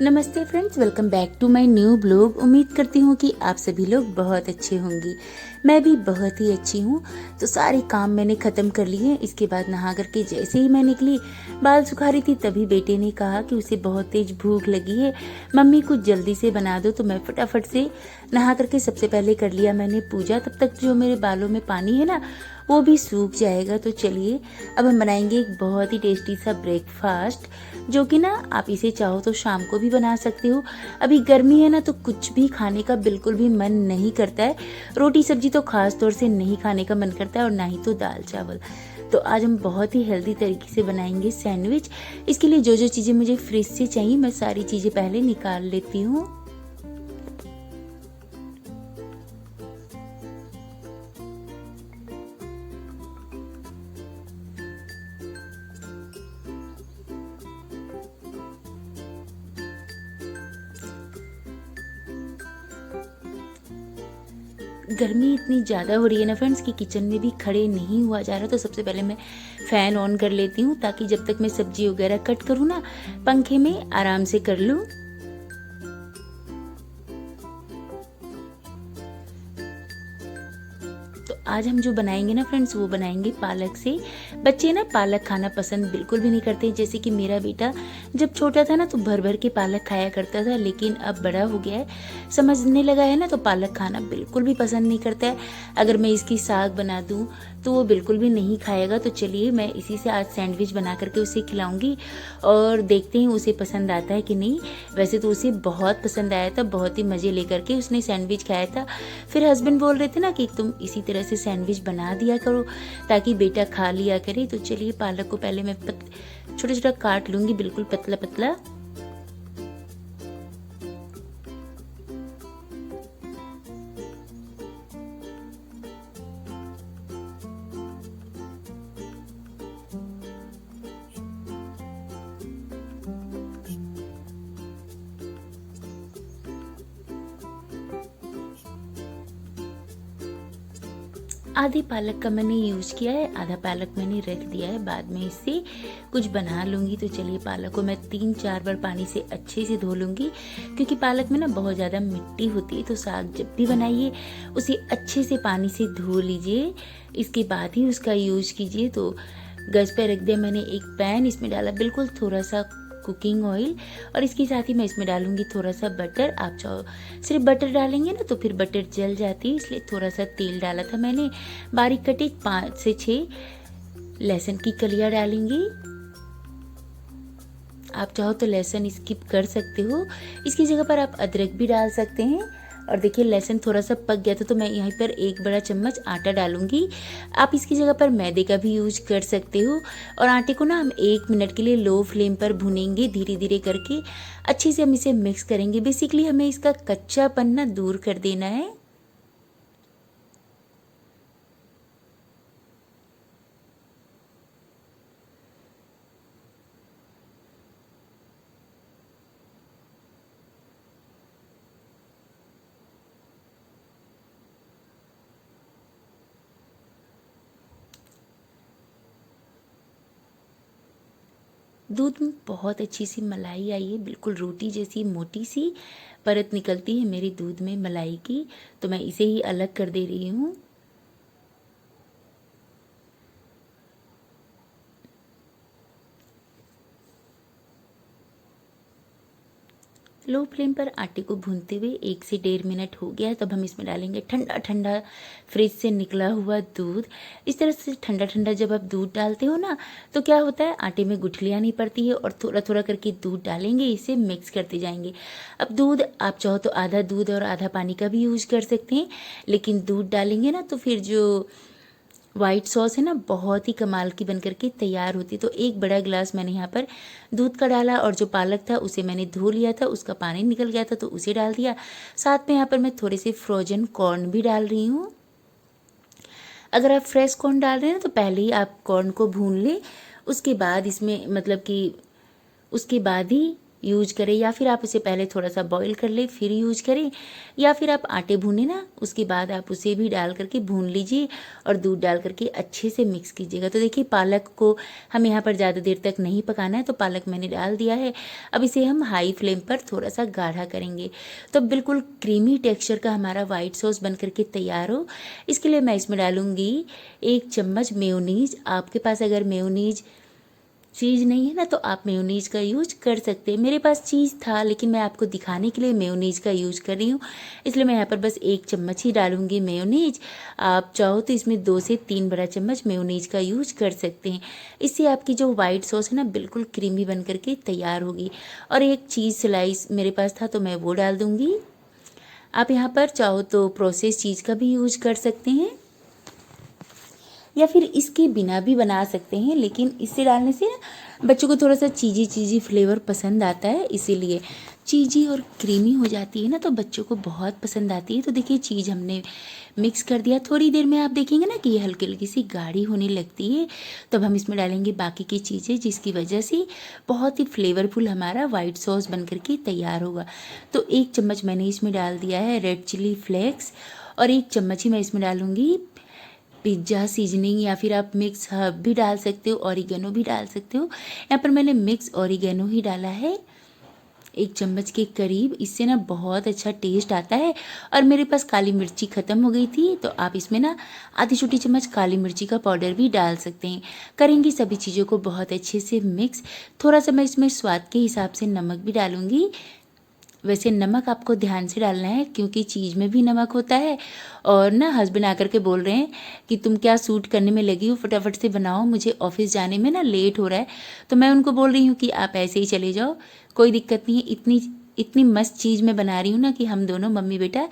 नमस्ते friends, welcome back to my new blog. उम्मीद करती हूँ कि आप सभी लोग बहुत अच्छे होंगे। मैं भी बहुत ही अच्छी हूँ। तो सारे काम मैंने ख़त्म कर लिए। इसके बाद नहा करके जैसे ही मैं निकली, बाल सुखा रही थी, तभी बेटे ने कहा कि उसे बहुत तेज भूख लगी है, मम्मी कुछ जल्दी से बना दो। तो मैं फटाफट से नहा करके सबसे पहले कर लिया मैंने पूजा। तब तक जो मेरे बालों में पानी है ना, वो भी सूख जाएगा। तो चलिए अब हम बनाएंगे एक बहुत ही टेस्टी सा ब्रेकफास्ट, जो कि ना आप इसे चाहो तो शाम को भी बना सकते हो। अभी गर्मी है ना, तो कुछ भी खाने का बिल्कुल भी मन नहीं करता है। रोटी सब्जी तो खास तौर से नहीं खाने का मन करता है, और ना ही तो दाल चावल। तो आज हम बहुत ही हेल्दी तरीके से बनाएंगे सैंडविच। इसके लिए जो जो चीज़ें मुझे फ्रिज से चाहिए, मैं सारी चीज़ें पहले निकाल लेती हूँ। गर्मी इतनी ज़्यादा हो रही है ना फ्रेंड्स, कि किचन में भी खड़े नहीं हुआ जा रहा। तो सबसे पहले मैं फ़ैन ऑन कर लेती हूँ, ताकि जब तक मैं सब्जी वगैरह कट करूँ ना, पंखे में आराम से कर लूँ। तो आज हम जो बनाएंगे ना फ्रेंड्स, वो बनाएंगे पालक से। बच्चे ना पालक खाना पसंद बिल्कुल भी नहीं करते। जैसे कि मेरा बेटा जब छोटा था ना, तो भर भर के पालक खाया करता था, लेकिन अब बड़ा हो गया है, समझने लगा है ना, तो पालक खाना बिल्कुल भी पसंद नहीं करता है। अगर मैं इसकी साग बना दूँ तो वो बिल्कुल भी नहीं खाएगा। तो चलिए मैं इसी से आज सैंडविच बना करके उसे खिलाऊंगी, और देखते हैं उसे पसंद आता है कि नहीं। वैसे तो उसे बहुत पसंद आया था, बहुत ही मज़े लेकर के उसने सैंडविच खाया था। फिर हस्बैंड बोल रहे थे ना कि तुम इसी तरह से सैंडविच बना दिया करो, ताकि बेटा खा लिया करे। तो चलिए पालक को पहले मैं छोटा छोटा काट लूँगी, बिल्कुल पतला पतला। आधी पालक का मैंने यूज किया है, आधा पालक मैंने रख दिया है, बाद में इससे कुछ बना लूँगी। तो चलिए पालक को मैं 3-4 बार पानी से अच्छे से धो लूँगी, क्योंकि पालक में ना बहुत ज़्यादा मिट्टी होती है। तो साग जब भी बनाइए, उसे अच्छे से पानी से धो लीजिए, इसके बाद ही उसका यूज कीजिए। तो गैस पे रख दिया मैंने एक पैन, इसमें डाला बिल्कुल थोड़ा सा कुकिंग ऑयल, और इसके साथ ही मैं इसमें डालूंगी थोड़ा सा बटर। आप चाहो सिर्फ बटर डालेंगे ना, तो फिर बटर जल जाती है, इसलिए थोड़ा सा तेल डाला था मैंने। बारीक कटे 5 से 6 लहसुन की कलियां डालेंगी। आप चाहो तो लहसुन स्किप कर सकते हो, इसकी जगह पर आप अदरक भी डाल सकते हैं। और देखिए लहसुन थोड़ा सा पक गया था, तो मैं यहाँ पर 1 बड़ा चम्मच आटा डालूंगी। आप इसकी जगह पर मैदे का भी यूज कर सकते हो। और आटे को ना हम 1 मिनट के लिए लो फ्लेम पर भुनेंगे, धीरे धीरे करके अच्छे से हम इसे मिक्स करेंगे। बेसिकली हमें इसका कच्चापन ना दूर कर देना है। दूध में बहुत अच्छी सी मलाई आई है, बिल्कुल रोटी जैसी मोटी सी परत निकलती है मेरे दूध में मलाई की। तो मैं इसे ही अलग कर दे रही हूँ। लो फ्लेम पर आटे को भूनते हुए 1 से 1.5 मिनट हो गया है। तब हम इसमें डालेंगे ठंडा ठंडा फ्रिज से निकला हुआ दूध। इस तरह से ठंडा ठंडा जब आप दूध डालते हो ना, तो क्या होता है, आटे में गुठलियाँ नहीं पड़ती है, और थोड़ा थोड़ा करके दूध डालेंगे, इसे मिक्स करते जाएंगे। अब दूध आप चाहो तो आधा दूध और आधा पानी का भी यूज कर सकते हैं, लेकिन दूध डालेंगे ना, तो फिर जो वाइट सॉस है ना, बहुत ही कमाल की बनकर के तैयार होती है। तो 1 बड़ा गिलास मैंने यहाँ पर दूध का डाला, और जो पालक था उसे मैंने धो लिया था, उसका पानी निकल गया था, तो उसे डाल दिया। साथ में यहाँ पर मैं थोड़े से फ्रोजन कॉर्न भी डाल रही हूँ। अगर आप फ्रेश कॉर्न डाल रहे हैं ना, तो पहले ही आप कॉर्न को भून लें, उसके बाद इसमें मतलब कि उसके बाद ही यूज करें, या फिर आप उसे पहले थोड़ा सा बॉईल कर ले फिर यूज करें, या फिर आप आटे भूने ना उसके बाद आप उसे भी डाल करके भून लीजिए और दूध डाल करके अच्छे से मिक्स कीजिएगा। तो देखिए पालक को हम यहाँ पर ज़्यादा देर तक नहीं पकाना है, तो पालक मैंने डाल दिया है। अब इसे हम हाई फ्लेम पर थोड़ा सा गाढ़ा करेंगे तो बिल्कुल क्रीमी टेक्सचर का हमारा वाइट सॉस बन करके तैयार हो। इसके लिए मैं इसमें डालूंगी 1 चम्मच मेयोनीज। आपके पास अगर मेयोनीज चीज़ नहीं है ना तो आप मेयोनीज का यूज कर सकते हैं। मेरे पास चीज़ था लेकिन मैं आपको दिखाने के लिए मेयोनीज का यूज कर रही हूँ, इसलिए मैं यहाँ पर बस 1 चम्मच ही डालूंगी मेयोनीज। आप चाहो तो इसमें 2 से 3 बड़ा चम्मच मेयोनीज का यूज कर सकते हैं। इससे आपकी जो वाइट सॉस है ना बिल्कुल क्रीमी बन करके तैयार होगी। और 1 चीज़ स्लाइस मेरे पास था तो मैं वो डाल दूँगी। आप यहाँ पर चाहो तो प्रोसेस चीज़ का भी यूज कर सकते हैं या फिर इसके बिना भी बना सकते हैं, लेकिन इससे डालने से ना बच्चों को थोड़ा सा चीज़ी चीज़ी फ्लेवर पसंद आता है, इसीलिए चीज़ी और क्रीमी हो जाती है ना तो बच्चों को बहुत पसंद आती है। तो देखिए चीज़ हमने मिक्स कर दिया। थोड़ी देर में आप देखेंगे ना कि ये हल्की हल्की सी गाढ़ी होने लगती है, तब हम इसमें डालेंगे बाकी की चीज़ें, जिसकी वजह से बहुत ही फ्लेवरफुल हमारा वाइट सॉस बन करके तैयार होगा। तो 1 चम्मच मैंने इसमें डाल दिया है रेड चिली फ्लेक्स, और 1 चम्मच ही मैं इसमें डालूँगी पिज्ज़ा सीजनिंग, या फिर आप मिक्स हर्ब भी डाल सकते हो, ऑरिगेनो भी डाल सकते हो। यहाँ पर मैंने मिक्स ऑरिगेनो ही डाला है 1 चम्मच के करीब। इससे ना बहुत अच्छा टेस्ट आता है। और मेरे पास काली मिर्ची ख़त्म हो गई थी तो आप इसमें ना आधी छोटी चम्मच काली मिर्ची का पाउडर भी डाल सकते हैं। करेंगे सभी चीज़ों को बहुत अच्छे से मिक्स। थोड़ा सा मैं इसमें स्वाद के हिसाब से नमक भी डालूँगी। वैसे नमक आपको ध्यान से डालना है क्योंकि चीज़ में भी नमक होता है। और ना हस्बैंड आकर के बोल रहे हैं कि तुम क्या सूट करने में लगी हो, फटाफट से बनाओ, मुझे ऑफिस जाने में ना लेट हो रहा है। तो मैं उनको बोल रही हूँ कि आप ऐसे ही चले जाओ, कोई दिक्कत नहीं है। इतनी इतनी मस्त चीज़ मैं बना रही हूँ ना कि हम दोनों मम्मी बेटा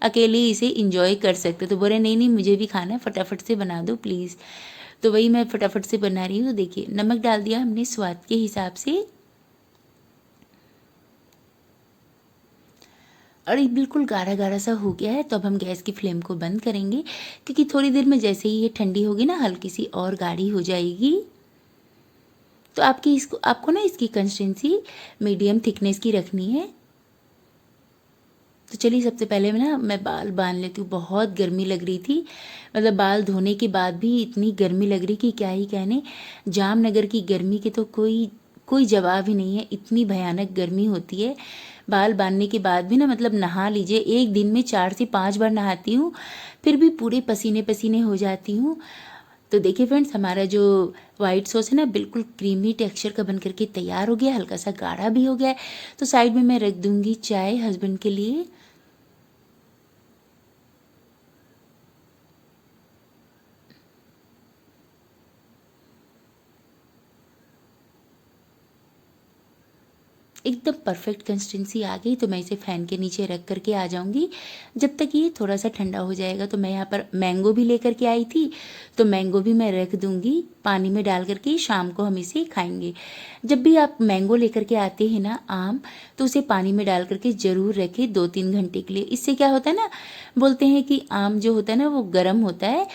अकेले इसे इंजॉय कर सकते। तो बोल रहे नहीं नहीं मुझे भी खाना है, फटाफट से बना दो प्लीज़। तो वही मैं फटाफट से बना रही हूँ। देखिए नमक डाल दिया हमने स्वाद के हिसाब से, और ये बिल्कुल गाढ़ा गाढ़ा सा हो गया है। तो अब हम गैस की फ्लेम को बंद करेंगे क्योंकि थोड़ी देर में जैसे ही ये ठंडी होगी ना हल्की सी और गाढ़ी हो जाएगी। तो आपको ना इसकी कंसिस्टेंसी मीडियम थिकनेस की रखनी है। तो चलिए सबसे पहले मैं बाल बांध लेती हूँ। बहुत गर्मी लग रही थी, मतलब बाल धोने के बाद भी इतनी गर्मी लग रही कि क्या ही कहने। जामनगर की गर्मी के तो कोई जवाब ही नहीं है, इतनी भयानक गर्मी होती है। बाल बांधने के बाद भी ना मतलब नहा लीजिए, एक दिन में 4 से 5 बार नहाती हूँ, फिर भी पूरे पसीने पसीने हो जाती हूँ। तो देखिए फ्रेंड्स हमारा जो वाइट सॉस है ना बिल्कुल क्रीमी टेक्सचर का बन करके तैयार हो गया, हल्का सा गाढ़ा भी हो गया है। तो साइड में मैं रख दूंगी चाय हस्बैंड के लिए। एकदम परफेक्ट कंसिस्टेंसी आ गई तो मैं इसे फ़ैन के नीचे रख करके आ जाऊंगी जब तक ये थोड़ा सा ठंडा हो जाएगा। तो मैं यहाँ पर मैंगो भी लेकर के आई थी, तो मैंगो भी मैं रख दूंगी पानी में डाल करके, शाम को हम इसे खाएंगे। जब भी आप मैंगो लेकर के आते हैं ना आम, तो उसे पानी में डाल करके ज़रूर रखें 2-3 घंटे के लिए। इससे क्या होता है ना, बोलते हैं कि आम जो होता है ना वो गर्म होता है,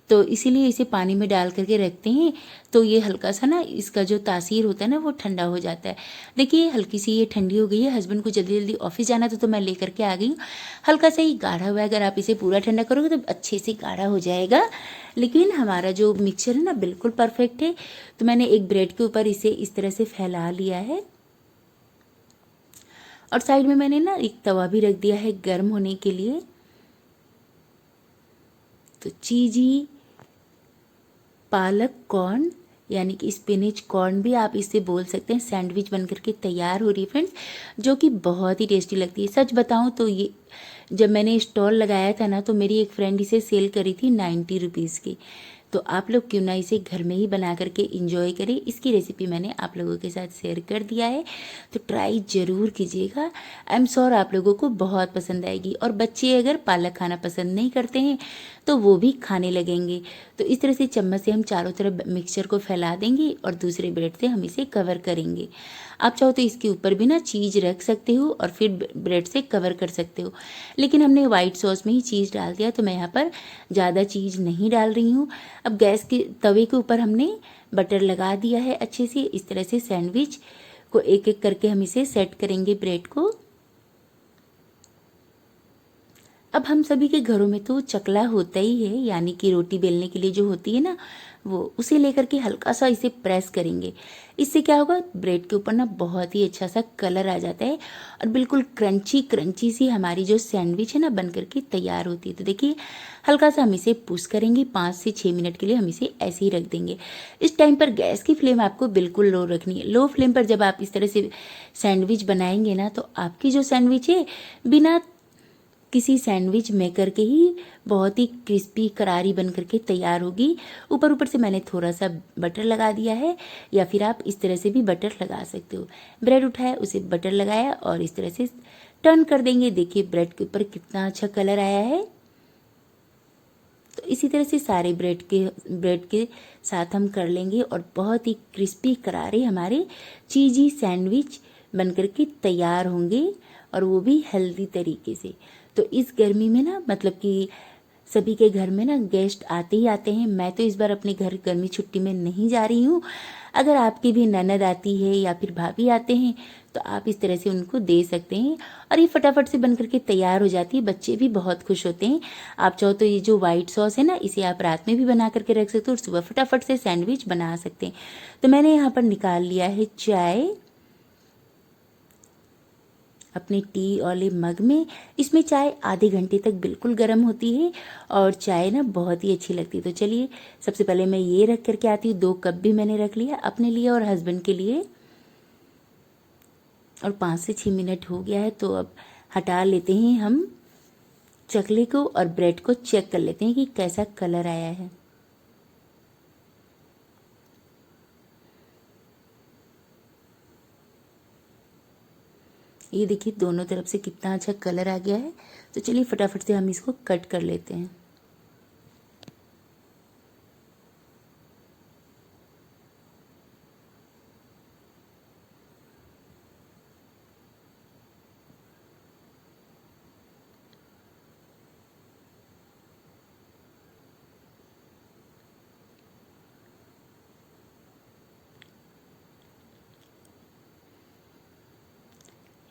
तो इसीलिए इसे पानी में डाल करके रखते हैं तो ये हल्का सा ना इसका जो तासीर होता है ना वो ठंडा हो जाता है। देखिए हल्की सी ये ठंडी हो गई है। हस्बैंड को जल्दी जल्दी ऑफिस जाना था तो मैं लेकर के आ गई हूँ। हल्का सा ही गाढ़ा हुआ है, अगर आप इसे पूरा ठंडा करोगे तो अच्छे से गाढ़ा हो जाएगा। लेकिन हमारा जो मिक्सचर है ना बिल्कुल परफेक्ट है। तो मैंने एक ब्रेड के ऊपर इसे इस तरह से फैला लिया है, और साइड में मैंने ना एक तवा भी रख दिया है गर्म होने के लिए। तो चीज़ी पालक कॉर्न यानी कि स्पिनिच कॉर्न भी आप इसे बोल सकते हैं, सैंडविच बन करके तैयार हो रही है फ्रेंड्स, जो कि बहुत ही टेस्टी लगती है। सच बताऊं तो ये जब मैंने स्टॉल लगाया था ना तो मेरी एक फ्रेंड इसे सेल करी थी 90 रुपीज़ की। तो आप लोग क्यों ना इसे घर में ही बना करके इंजॉय करें। इसकी रेसिपी मैंने आप लोगों के साथ शेयर कर दिया है, तो ट्राई ज़रूर कीजिएगा। आई एम श्योर आप लोगों को बहुत पसंद आएगी। और बच्चे अगर पालक खाना पसंद नहीं करते हैं तो वो भी खाने लगेंगे। तो इस तरह से चम्मच से हम चारों तरफ मिक्सचर को फैला देंगे और दूसरे ब्रेड से हम इसे कवर करेंगे। आप चाहो तो इसके ऊपर भी ना चीज़ रख सकते हो और फिर ब्रेड से कवर कर सकते हो, लेकिन हमने वाइट सॉस में ही चीज़ डाल दिया तो मैं यहाँ पर ज़्यादा चीज़ नहीं डाल रही हूँ। अब गैस के तवे के ऊपर हमने बटर लगा दिया है अच्छे से। इस तरह से सैंडविच को एक एक करके हम इसे सेट करेंगे ब्रेड को। अब हम सभी के घरों में तो चकला होता ही है, यानी कि रोटी बेलने के लिए जो होती है ना, वो उसे लेकर के हल्का सा इसे प्रेस करेंगे। इससे क्या होगा, ब्रेड के ऊपर ना बहुत ही अच्छा सा कलर आ जाता है और बिल्कुल क्रंची क्रंची सी हमारी जो सैंडविच है ना बन करके तैयार होती है। तो देखिए हल्का सा हम इसे पुश करेंगे, 5 से 6 मिनट के लिए हम इसे ऐसे ही रख देंगे। इस टाइम पर गैस की फ्लेम आपको बिल्कुल लो रखनी है। लो फ्लेम पर जब आप इस तरह से सैंडविच बनाएंगे ना, तो आपकी जो सैंडविच है बिना किसी सैंडविच मेकर के ही बहुत ही क्रिस्पी करारी बन करके तैयार होगी। ऊपर ऊपर से मैंने थोड़ा सा बटर लगा दिया है, या फिर आप इस तरह से भी बटर लगा सकते हो। ब्रेड उठाया, उसे बटर लगाया और इस तरह से टर्न कर देंगे। देखिए ब्रेड के ऊपर कितना अच्छा कलर आया है। तो इसी तरह से सारे ब्रेड के साथ हम कर लेंगे और बहुत ही क्रिस्पी करारे हमारे चीजी सैंडविच बन करके तैयार होंगे, और वो भी हेल्दी तरीके से। तो इस गर्मी में ना, मतलब कि सभी के घर में ना गेस्ट आते ही आते हैं। मैं तो इस बार अपने घर गर्मी छुट्टी में नहीं जा रही हूँ। अगर आपकी भी ननद आती है या फिर भाभी आते हैं तो आप इस तरह से उनको दे सकते हैं, और ये फटाफट से बन करके तैयार हो जाती है। बच्चे भी बहुत खुश होते हैं। आप चाहो तो ये जो वाइट सॉस है ना, इसे आप रात में भी बना करके रख सकते हो और सुबह फटाफट से सैंडविच बना सकते हैं। तो मैंने यहाँ पर निकाल लिया है चाय अपने टी वाले मग में। इसमें चाय आधे घंटे तक बिल्कुल गर्म होती है और चाय ना बहुत ही अच्छी लगती है। तो चलिए सबसे पहले मैं ये रख करके आती हूँ। 2 कप भी मैंने रख लिया अपने लिए और हस्बैंड के लिए, और 5 से 6 मिनट हो गया है। तो अब हटा लेते हैं हम चकले को और ब्रेड को चेक कर लेते हैं कि कैसा कलर आया है। ये देखिए दोनों तरफ से कितना अच्छा कलर आ गया है। तो चलिए फटाफट से हम इसको कट कर लेते हैं।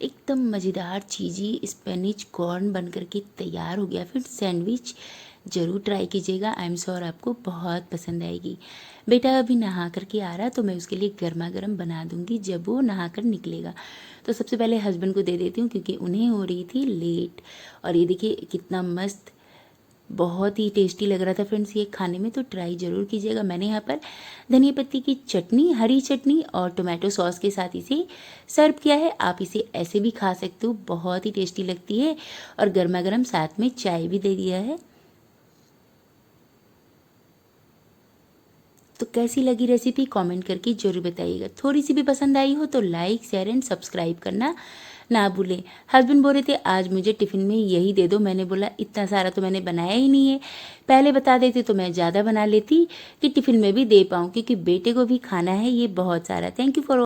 एकदम मज़ेदार चीज़ी स्पेनिश कॉर्न बन करके तैयार हो गया। फिर सैंडविच ज़रूर ट्राई कीजिएगा, आई एम श्योर आपको बहुत पसंद आएगी। बेटा अभी नहा करके आ रहा तो मैं उसके लिए गर्मा गर्म बना दूंगी जब वो नहा कर निकलेगा। तो सबसे पहले हस्बैंड को दे देती हूँ क्योंकि उन्हें हो रही थी लेट। और ये देखिए कितना मस्त, बहुत ही टेस्टी लग रहा था फ्रेंड्स ये खाने में, तो ट्राई ज़रूर कीजिएगा। मैंने यहाँ पर धनिया पत्ती की चटनी, हरी चटनी और टोमेटो सॉस के साथ इसे सर्व किया है। आप इसे ऐसे भी खा सकते हो, बहुत ही टेस्टी लगती है। और गर्मा गर्म साथ में चाय भी दे दिया है। तो कैसी लगी रेसिपी कमेंट करके जरूर बताइएगा। थोड़ी सी भी पसंद आई हो तो लाइक शेयर एंड सब्सक्राइब करना ना भूलें। हस्बैंड बोल रहे थे आज मुझे टिफ़िन में यही दे दो। मैंने बोला इतना सारा तो मैंने बनाया ही नहीं है, पहले बता देते तो मैं ज़्यादा बना लेती कि टिफ़िन में भी दे पाऊँ, क्योंकि बेटे को भी खाना है ये बहुत सारा। Thank you for